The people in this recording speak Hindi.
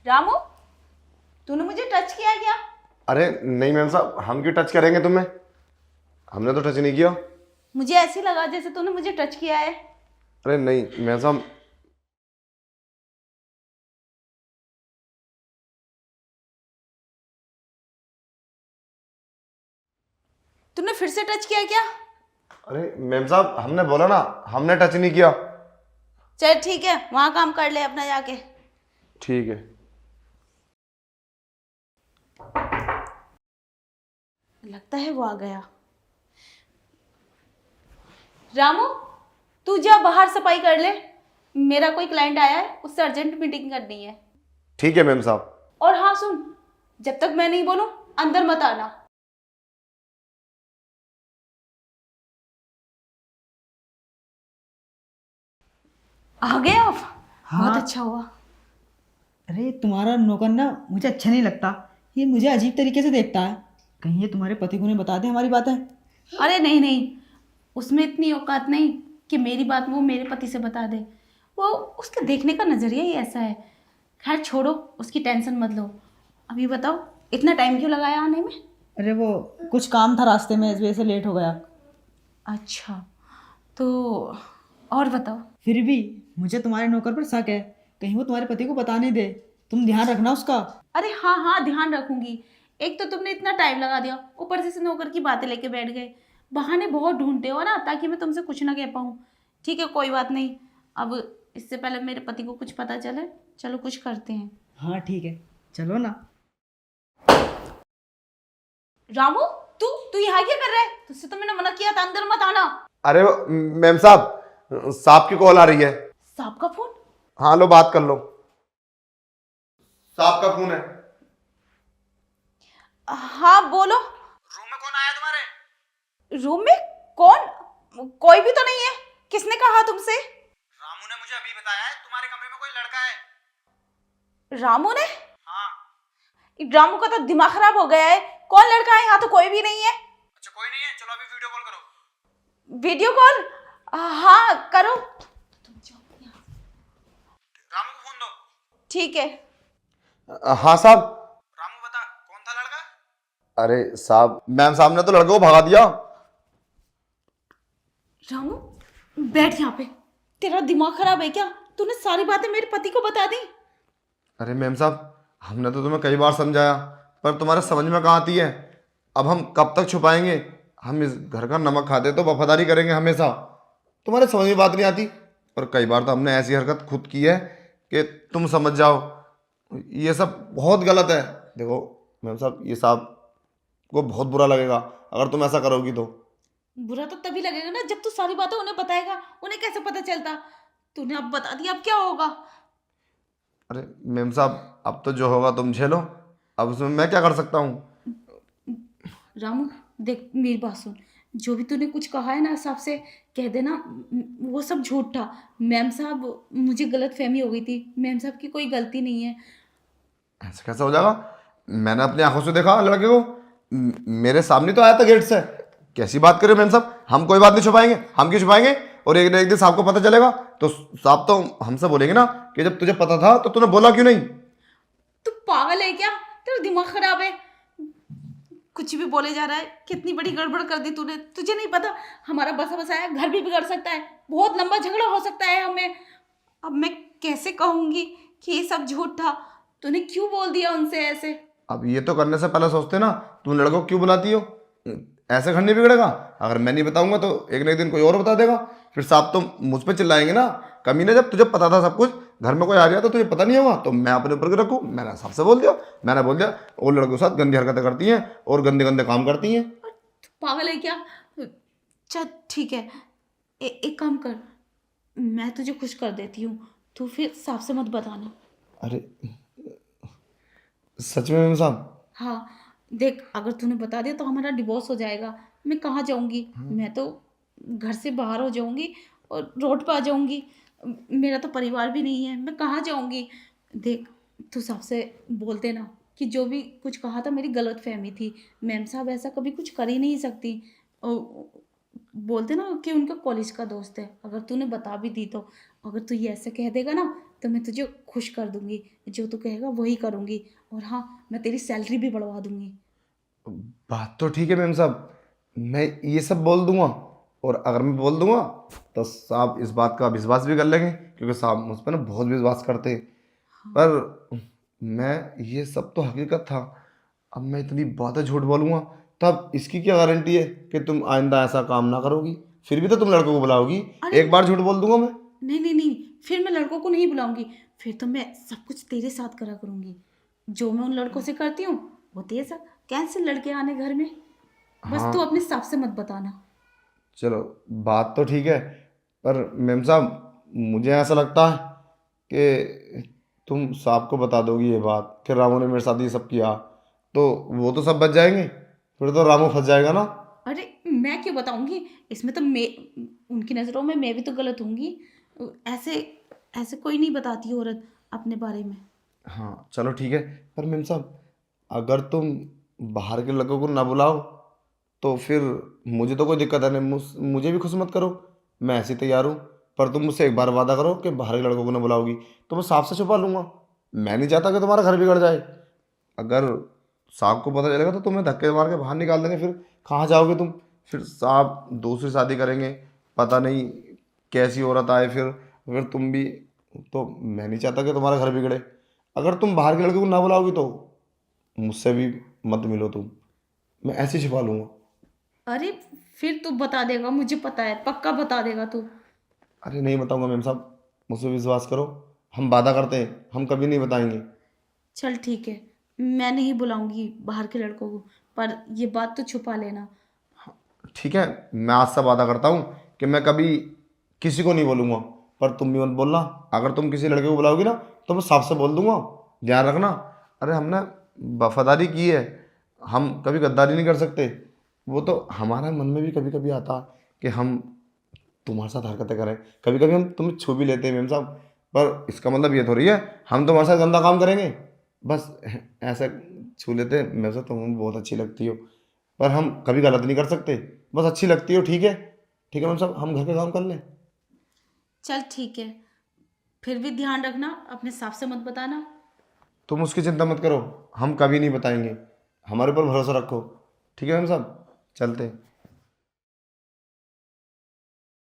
रामू, तूने मुझे टच किया क्या? अरे नहीं मैम साहब, हम क्यों टच करेंगे तुम्हें? हमने तो टच नहीं किया। मुझे ऐसी लगा जैसे तूने मुझे टच किया है। अरे नहीं मैम साहब। तूने फिर से टच किया क्या? अरे मैम साहब, हमने बोला ना, हमने टच नहीं किया। चल ठीक है, वहां काम कर ले अपना जाके। ठीक है। लगता है वो आ गया। रामू, तू जा बाहर सफाई कर ले। मेरा कोई क्लाइंट आया है, उससे अर्जेंट मीटिंग करनी है। ठीक है मैम साहब। और हाँ सुन, जब तक मैं नहीं बोलूं अंदर मत आना। आ गए आप? हाँ। बहुत अच्छा हुआ। अरे तुम्हारा नौकर ना मुझे अच्छा नहीं लगता। ये मुझे अजीब तरीके से देखता है। कहीं ये तुम्हारे पति को नहीं बता दे हमारी बातें। अरे नहीं नहीं, उसमें इतनी औकात नहीं कि मेरी बात वो मेरे पति से बता दे। वो उसके देखने का नजरिया ही ऐसा है। खैर छोड़ो, उसकी टेंशन मत लो। अभी बताओ, इतना टाइम क्यों लगाया आने में? अरे वो कुछ काम था रास्ते में, इस वजह से लेट हो गया। अच्छा, तो और बताओ। फिर भी मुझे तुम्हारे नौकर पर शक है। कहीं वो तुम्हारे पति को बता नहीं दे। तुम ध्यान रखना उसका। अरे हाँ हाँ, ध्यान रखूंगी। एक तो तुमने इतना टाइम लगा दिया, ऊपर से नौकर की बातें लेके बैठ गए। बहाने बहुत ढूंढते हो ना, ताकि मैं तुमसे कुछ ना कह पाऊँ। ठीक है, कोई बात नहीं। अब इससे पहले मेरे पति को कुछ पता चले, चलो कुछ करते हैं। हाँ ठीक है, चलो ना। रामू, तू तू यहाँ क्या कर रहा है? तुझसे तो मैंने मना किया था अंदर मत आना। अरे मैम साहब, साहब की कॉल आ रही है। साहब का फोन? हाँ लो, बात कर लो। साहब का फोन है। हाँ बोलो। रूम में कौन आया तुम्हारे? रूम में कौन? कोई भी तो नहीं है। किसने कहा तुमसे? रामू ने मुझे अभी बताया है तुम्हारे कमरे में कोई लड़का है। रामू ने? हाँ। रामू का तो दिमाग खराब हो गया है। कौन लड़का है? यहाँ तो कोई भी नहीं है। अच्छा कोई नहीं है, चलो अभी वीडियो कॉल करो। Video call? हाँ करो। रामू को फोन दो। ठीक है। हाँ साहब। रामू बता, कौन था लड़का? अरे साहब, मैम साहब ने तो लड़के को भगा दिया। रामू, बैठ यहाँ पे। तेरा दिमाग खराब है क्या? तूने सारी बातें मेरे पति को बता दी। अरे मैम साहब, हमने तो तुम्हें कई बार समझाया, पर तुम्हारे समझ में कहाँ आती है। अब हम कब तक छुपाएंगे? हम इस घर का नमक खाते तो वफादारी करेंगे हमेशा। तुम्हारे समझ में बात नहीं आती। और कई बार तो हमने ऐसी हरकत खुद की है कि तुम समझ जाओ। ये सब बहुत गलत है। देखो मैम साहब, ये साहब को बहुत बुरा लगेगा अगर तुम ऐसा करोगी तो। बुरा तो तभी लगेगा ना जब तू सारी बातें उन्हें बताएगा। उन्हें कैसे पता चलता? तूने अब बता दिया, अब क्या होगा? अरे मैम साहब, अब तो जो होगा तुम झेलो। अब उसमें मैं क्या कर सकता हूँ? रामू देख, मेरी बात सुन। जो भी तूने कुछ कहा है ना, साहब से कह देना वो सब झूठ था। मैम साहब, मुझे गलत फहमी हो गई थी। मैम साहब की कोई गलती नहीं है। ऐसा कैसे हो जाएगा? मैंने अपनी आंखों से देखा लड़के को। मेरे सामने तो आया था गेट से। कैसी बात कर रहे हो मैम साहब? हम कोई बात नहीं छुपाएंगे। हम क्यों छुपाएंगे? और एक ना एक दिन साहब को पता चलेगा तो साहब तो हमसे बोलेंगे ना कि जब तुझे पता था तो तूने बोला क्यों नहीं। तू पागल है क्या? तेरा दिमाग खराब है। कुछ भी बोले जा रहा है। कितनी बड़ी गड़बड़ कर दी तूने। तुझे नहीं पता हमारा बसा बसाया घर भी बिगड़ सकता है। बहुत लंबा झगड़ा हो सकता है हमें। अब मैं कैसे कहूंगी कि ये सब झूठ था? तूने क्यों बोल दिया उनसे ऐसे? अब ये तो करने से पहले सोचते ना, तुम लड़कों को क्यों बुलाती हो? ऐसे घर नहीं बिगड़ेगा। अगर मैं नहीं बताऊंगा तो एक ना एक दिन कोई और बता देगा। फिर साहब तो मुझ पे चिल्लाएंगे ना। कमीने, जब तुझे पता था सब कुछ, घर में कोई आ गया तो तुझे पता नहीं होगा तो मैं अपने ऊपर रखूँ? मैंने सबसे बोल दिया। मैंने बोल दिया वो लड़कों के साथ गंदी हरकतें करती हैं और गंदे गंदे काम करती हैं। तू पागल है क्या? चल ठीक है, एक काम कर, मैं तुझे खुश कर देती हूँ। तू फिर साफ से मत बताना। अरे सच में मैम साहब? हाँ देख, अगर तूने बता दिया तो हमारा डिवोर्स हो जाएगा। मैं कहाँ जाऊँगी? मैं तो घर से बाहर हो जाऊँगी और रोड पर आ जाऊँगी। मेरा तो परिवार भी नहीं है, मैं कहाँ जाऊँगी? देख, तू सबसे बोल देना कि जो भी कुछ कहा था मेरी गलत फहमी थी। मैम साहब ऐसा कभी कुछ कर ही नहीं सकती। और बोलते ना कि उनका कॉलेज का दोस्त है, अगर तूने बता भी दी तो अगर तू ये ऐसे कह देगा ना तो मैं तुझे खुश कर दूंगी, जो तू कहेगा वही करूंगी। और हाँ, मैं तेरी सैलरी भी बढ़वा दूंगी। बात तो ठीक है मैम साहब, मैं ये सब बोल दूंगा, और अगर मैं बोल दूंगा तो साहब इस बात का विश्वास भी कर लेंगे, क्योंकि साहब मुझ पर ना बहुत विश्वास करते हैं। पर मैं ये सब तो हकीकत था, अब मैं इतनी बातें झूठ बोलूंगा तब इसकी क्या गारंटी है कि तुम आइंदा ऐसा काम ना करोगी? फिर भी तो तुम लड़कों को बुलाओगी। अरे एक बार झूठ बोल दूंगा मैं। नहीं नहीं नहीं, फिर मैं लड़कों को नहीं बुलाऊंगी, फिर तो मैं सब कुछ तेरे साथ करा करूंगी। जो मैं उन लड़कों से करती हूँ वो तेरे साथ। कैसे लड़के आने घर में, बस तू हाँ अपने हिसाब से मत बताना। चलो, बात तो ठीक है, पर मैम साहब मुझे ऐसा लगता है कि तुम साहब को बता दोगी ये बात कि रामू ने मेरे साथ ये सब किया, तो वो तो सब बच जाएंगे, फिर तो रामू फंस जाएगा ना। अरे मैं क्यों बताऊंगी, इसमें तो मैं, उनकी नज़रों में मैं भी तो गलत होंगी। ऐसे ऐसे कोई नहीं बताती औरत अपने बारे में। हाँ चलो ठीक है, पर मैम साहब अगर तुम बाहर के लड़कों को ना बुलाओ तो फिर मुझे तो कोई दिक्कत है नहीं, मुझे भी खुश मत करो, मैं ऐसे ही तैयार हूँ। पर तुम मुझसे एक बार वादा करो कि बाहर के लड़कों को ना बुलाओगी, तो मैं साफ से छुपा लूँगा। मैं नहीं चाहता कि तुम्हारा घर बिगड़ जाए। अगर साहब को पता चलेगा तो तुम्हें धक्के मार के बाहर निकाल देंगे, फिर कहाँ जाओगे तुम? फिर साहब दूसरी शादी करेंगे, पता नहीं कैसी औरत आए फिर, अगर तुम भी, तो मैं नहीं चाहता कि तुम्हारा घर बिगड़े। अगर तुम बाहर के लड़के को ना बुलाओगी तो मुझसे भी मत मिलो तुम, मैं ऐसे ही छिपा लूँगा। अरे फिर तू बता देगा, मुझे पता है, पक्का बता देगा तू। अरे नहीं बताऊंगा मैम साहब, मुझसे विश्वास करो, हम वादा करते हैं हम कभी नहीं बताएंगे। चल ठीक है, मैं नहीं बुलाऊंगी बाहर के लड़कों को, पर ये बात तो छुपा लेना। ठीक है, मैं आज से वादा करता हूँ कि मैं कभी किसी को नहीं बोलूँगा, पर तुम भी मत बोलना। अगर तुम किसी लड़के को बुलाओगी ना तो मैं साफ से बोल दूंगा, ध्यान रखना। अरे हमने वफादारी की है, हम कभी गद्दारी नहीं कर सकते। वो तो हमारे मन में भी कभी कभी आता कि हम तुम्हारे साथ हरकतें करें, कभी कभी हम तुम्हें छू भी लेते हैं मैम साहब, पर इसका मतलब ये थोड़ी है हम तुम्हारे साथ गंदा काम करेंगे। बस ऐसा छू लेते हैं, मैम साहब तुम बहुत अच्छी लगती हो, पर हम कभी गलत नहीं कर सकते, बस अच्छी लगती हो। ठीक है, ठीक है मैम साहब, हम घर के काम कर लें। चल ठीक है, फिर भी ध्यान रखना, अपने हिसाब से मत बताना। तुम उसकी चिंता मत करो, हम कभी नहीं बताएंगे, हमारे ऊपर भरोसा रखो। ठीक है मैम साहब, चलते हैं।